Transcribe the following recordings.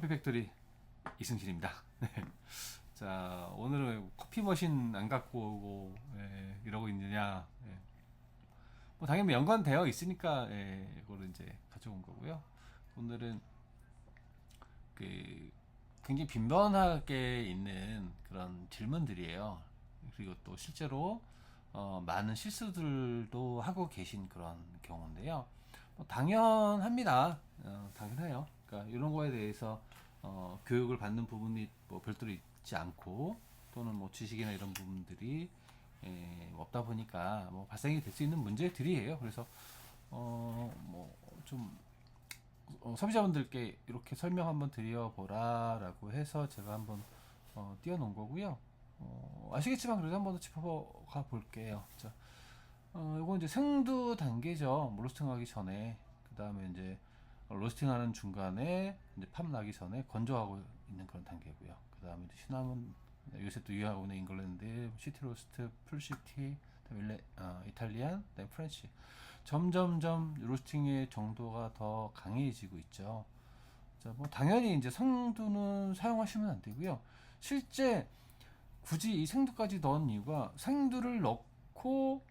커피팩토리 이승실입니다. 네. 자, 오늘은 커피 머신 안 갖고 오고 이러고 있느냐. 뭐 당연히 연관되어 있으니까 이거를 이제 가져온 거고요. 오늘은 그 굉장히 빈번하게 있는 그런 질문들이에요. 그리고 또 실제로 많은 실수들도 하고 계신 그런 경우인데요. 뭐 당연합니다. 당연해요. 그러니까 이런 거에 대해서 교육을 받는 부분이 뭐 별도로 있지 않고 또는 뭐 지식이나 이런 부분들이 없다 보니까 뭐 발생이 될 수 있는 문제들이에요. 그래서 뭐좀 소비자분들께 이렇게 설명 한번 드려보라라고 해서 제가 한번 띄워놓은 거고요. 아시겠지만 그래도 한번 더 짚어가 볼게요. 자, 이거 이제 생두 단계죠. 뭐 로스팅하기 전에 그 다음에 이제 로스팅하는 중간에 이제 팝 나기 전에 건조하고 있는 그런 단계고요. 그 다음에 이제 시나몬 요새 또 유행하고 있는 잉글랜드 시티 로스트, 풀시티, 이탈리안, 프렌치. 점점점 로스팅의 정도가 더 강해지고 있죠. 자, 뭐 당연히 이제 생두는 사용하시면 안 되고요. 실제 굳이 이 생두까지 넣은 이유가 생두를 넣고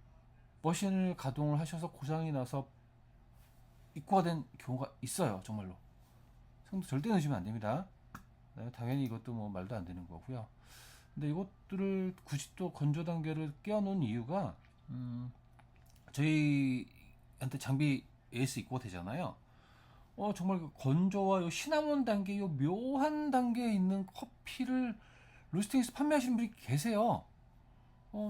머신을 가동을 하셔서 고장이 나서 입고가 된 경우가 있어요. 정말로. 생두 절대 넣으시면 안 됩니다. 네, 당연히 이것도 뭐 말도 안 되는 거고요. 근데 이것들을 굳이 또 건조 단계를 끼워놓은 이유가 저희한테 장비 AS 입고가 되잖아요. 정말 그 건조와 요 시나몬 단계, 요 묘한 단계에 있는 커피를 로스팅해서 판매하시는 분이 계세요.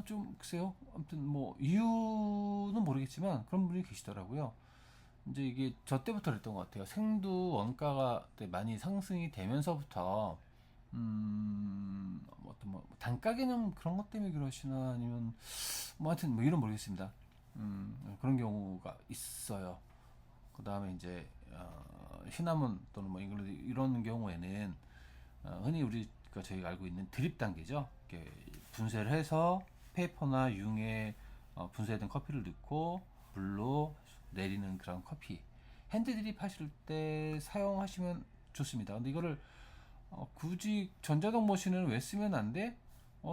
좀 글쎄요. 아무튼 뭐 이유는 모르겠지만 그런 분이 계시더라고요. 이제 이게 저 때부터 그랬던 것 같아요. 생두 원가가 많이 상승이 되면서부터 어떤 뭐 단가 개념 그런 것 때문에 그러시나 아니면 뭐 하여튼 뭐 이런 모르겠습니다. 그런 경우가 있어요. 그 다음에 이제 시나몬 또는 뭐 잉글랜드 이런 경우에는 흔히 우리가 저희가 알고 있는 드립 단계죠. 이렇게 분쇄를 해서 페이퍼나 융에 분쇄된 커피를 넣고 물로 내리는 그런 커피 핸드 드립 하실 때 사용하시면 좋습니다. 근데 이거를 굳이 전자동 머신을 왜 쓰면 안 돼?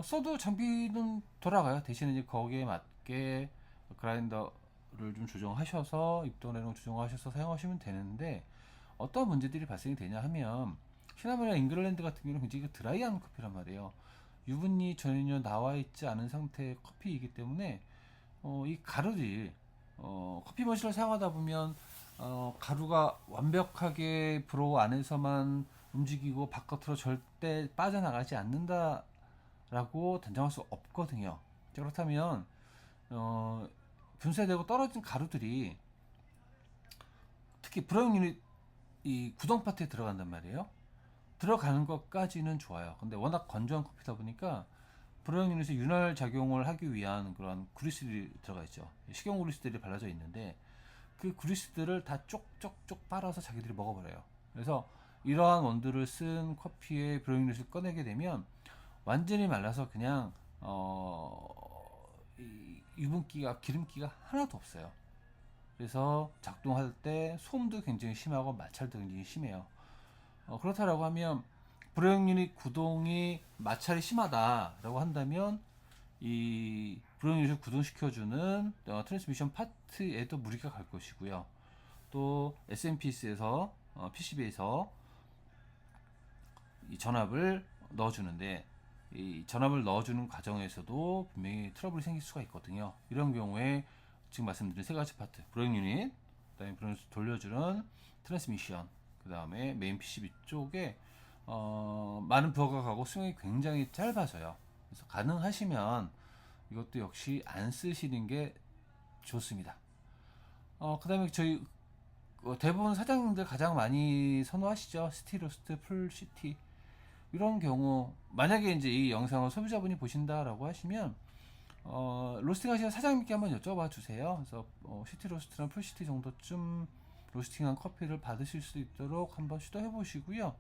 써도 장비는 돌아가요. 대신에 이제 거기에 맞게 그라인더를 좀 조정하셔서 입도 내용 조정하셔서 사용하시면 되는데 어떤 문제들이 발생이 되냐 하면 시나몬이나 잉글랜드 같은 경우는 굉장히 드라이한 커피란 말이에요. 유분이 전혀 나와 있지 않은 상태의 커피이기 때문에 이 가루들 커피 머신을 사용하다 보면 가루가 완벽하게 브로우 안에서만 움직이고 바깥으로 절대 빠져나가지 않는다라고 단정할 수 없거든요. 그렇다면 분쇄되고 떨어진 가루들이 특히 브라운 유닛 이 구동 파트에 들어간단 말이에요. 들어가는 것까지는 좋아요. 근데 워낙 건조한 커피다 보니까 브라운 유닛에 윤활 작용을 하기 위한 그런 그리스들이 들어가 있죠. 식용 그리스들이 발라져 있는데 그 그리스들을 다 쪽쪽쪽 빨아서 자기들이 먹어버려요. 그래서 이러한 원두를 쓴 커피의 브라운 유닛을 꺼내게 되면 완전히 말라서 그냥 이 유분기가 기름기가 하나도 없어요. 그래서 작동할 때 소음도 굉장히 심하고 마찰도 굉장히 심해요. 그렇다라고 하면 브레이크 유닛 구동이 마찰이 심하다라고 한다면 이 브레이크 유닛을 구동시켜주는 트랜스미션 파트에도 무리가 갈 것이고요. 또 SMPS에서 PCB에서 이 전압을 넣어주는데 이 전압을 넣어주는 과정에서도 분명히 트러블이 생길 수가 있거든요. 이런 경우에 지금 말씀드린 세 가지 파트, 브레이크 유닛, 그다음에 브레이크 유닛 돌려주는 트랜스미션, 그 다음에 메인 PCB 쪽에 많은 부하가 가고 수명이 굉장히 짧아져요. 그래서 가능하시면 이것도 역시 안 쓰시는 게 좋습니다. 그 다음에 저희 대부분 사장님들 가장 많이 선호하시죠. 스티로스트, 풀시티 이런 경우 만약에 이제 이 영상을 소비자분이 보신다라고 하시면 로스팅 하시는 사장님께 한번 여쭤봐 주세요. 그래서 시티 로스트랑 풀시티 정도쯤 로스팅한 커피를 받으실 수 있도록 한번 시도해 보시고요.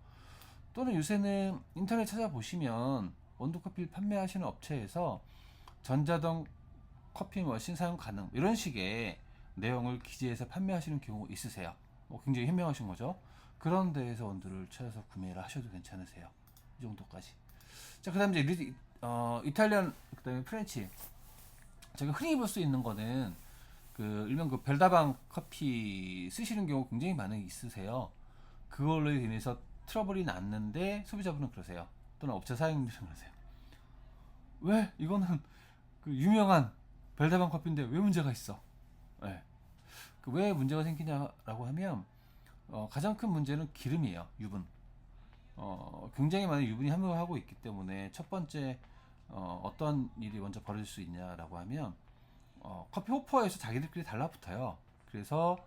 또는 요새는 인터넷 찾아보시면 원두커피를 판매하시는 업체에서 전자동 커피 머신 사용 가능 이런 식의 내용을 기재해서 판매하시는 경우 있으세요. 굉장히 현명하신 거죠. 그런 데에서 원두를 찾아서 구매를 하셔도 괜찮으세요. 이 정도까지. 자, 그다음 이제 이탈리안, 그다음에 프렌치. 제가 흔히 볼 수 있는 거는 그 일명 그 벨다방 커피 쓰시는 경우 굉장히 많이 있으세요. 그걸로 인해서 트러블이 났는데 소비자분은 그러세요. 또는 업체 사장님들은 그러세요. 왜 이거는 그 유명한 벨다방 커피인데 왜 문제가 있어? 네. 그왜 문제가 생기냐라고 하면 가장 큰 문제는 기름이에요. 유분. 굉장히 많은 유분이 함유하고 있기 때문에 첫 번째 어떤 일이 먼저 벌어질 수 있냐라고 하면 커피 호퍼에서 자기들끼리 달라붙어요. 그래서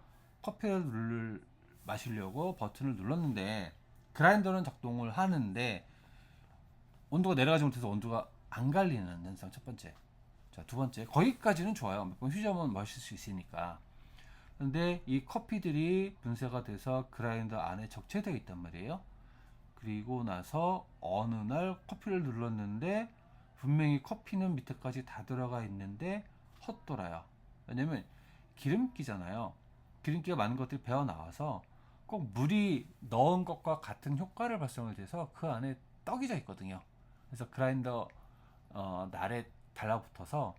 마시려고 버튼을 눌렀는데 그라인더는 작동을 하는데 온도가 내려가지 못해서 온도가 안 갈리는 현상 첫 번째. 자, 두 번째. 거기까지는 좋아요. 몇 번 휴지하면 마실 수 있으니까. 근데 이 커피들이 분쇄가 돼서 그라인더 안에 적체되어 있단 말이에요. 그리고 나서 어느 날 커피를 눌렀는데 분명히 커피는 밑에까지 다 들어가 있는데 헛돌아요. 왜냐면 기름기잖아요. 기름기가 많은 것들이 배어 나와서 꼭 물이 넣은 것과 같은 효과를 발생을 돼서 그 안에 떡이 져 있거든요. 그래서 그라인더 날에 달라붙어서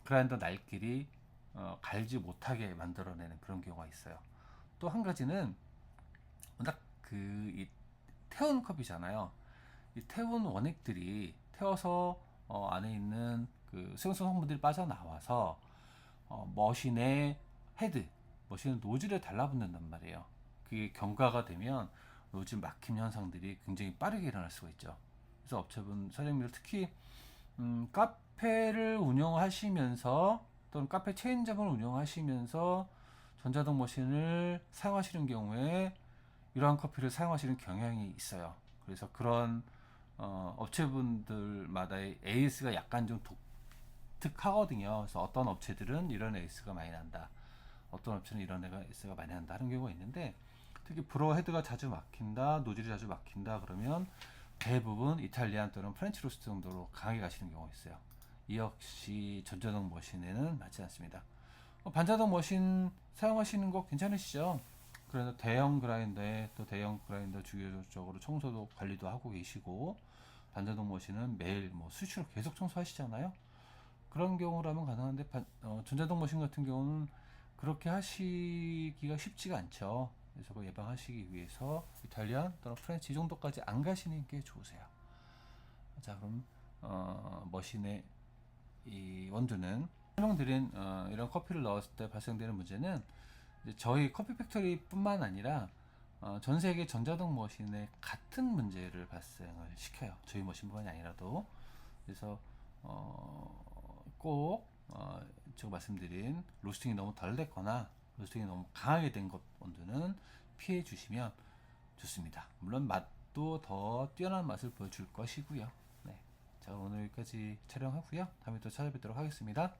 그라인더 날끼리 갈지 못하게 만들어내는 그런 경우가 있어요. 또 한 가지는 워낙 이 태운 컵이잖아요. 이 태운 원액들이 태워서 안에 있는 그 수용성 성분들이 빠져나와서 머신의 헤드, 머신의 노즐에 달라붙는단 말이에요. 그게 경과가 되면 노즐 막힘 현상들이 굉장히 빠르게 일어날 수가 있죠. 그래서 업체분 사장님들 특히 카페를 운영하시면서 또는 카페 체인점을 운영하시면서 전자동 머신을 사용하시는 경우에 이러한 커피를 사용하시는 경향이 있어요. 그래서 그런 업체분들마다의 AS가 약간 좀 독특하거든요. 그래서 어떤 업체들은 이런 AS가 많이 난다. 어떤 업체는 이런 AS가 많이 난다 하는 경우가 있는데 특히 브로어 헤드가 자주 막힌다, 노즐이 자주 막힌다 그러면 대부분 이탈리안 또는 프렌치 로스트 정도로 강하게 가시는 경우가 있어요. 이 역시 전자동 머신에는 맞지 않습니다. 반자동 머신 사용하시는 거 괜찮으시죠? 그래서 대형 그라인더에 또 대형 그라인더 주기적으로 청소도 관리도 하고 계시고 반자동 머신은 매일 뭐 수시로 계속 청소하시잖아요. 그런 경우라면 가능한데 전자동 머신 같은 경우는 그렇게 하시기가 쉽지가 않죠. 그래서 그걸 예방하시기 위해서 이탈리안 또는 프렌치 이 정도까지 안 가시는 게 좋으세요. 자, 그럼 머신의 이 원두는 설명드린 이런 커피를 넣었을 때 발생되는 문제는 이제 저희 커피 팩토리뿐만 아니라 전 세계 전자동 머신에 같은 문제를 발생을 시켜요. 저희 머신뿐만이 아니라도. 그래서 꼭 제가 말씀드린 로스팅이 너무 덜 됐거나 로스팅이 너무 강하게 된 것 원두는 피해 주시면 좋습니다. 물론 맛도 더 뛰어난 맛을 보여줄 것이고요. 네. 자, 오늘 여기까지 촬영하고요. 다음에 또 찾아뵙도록 하겠습니다.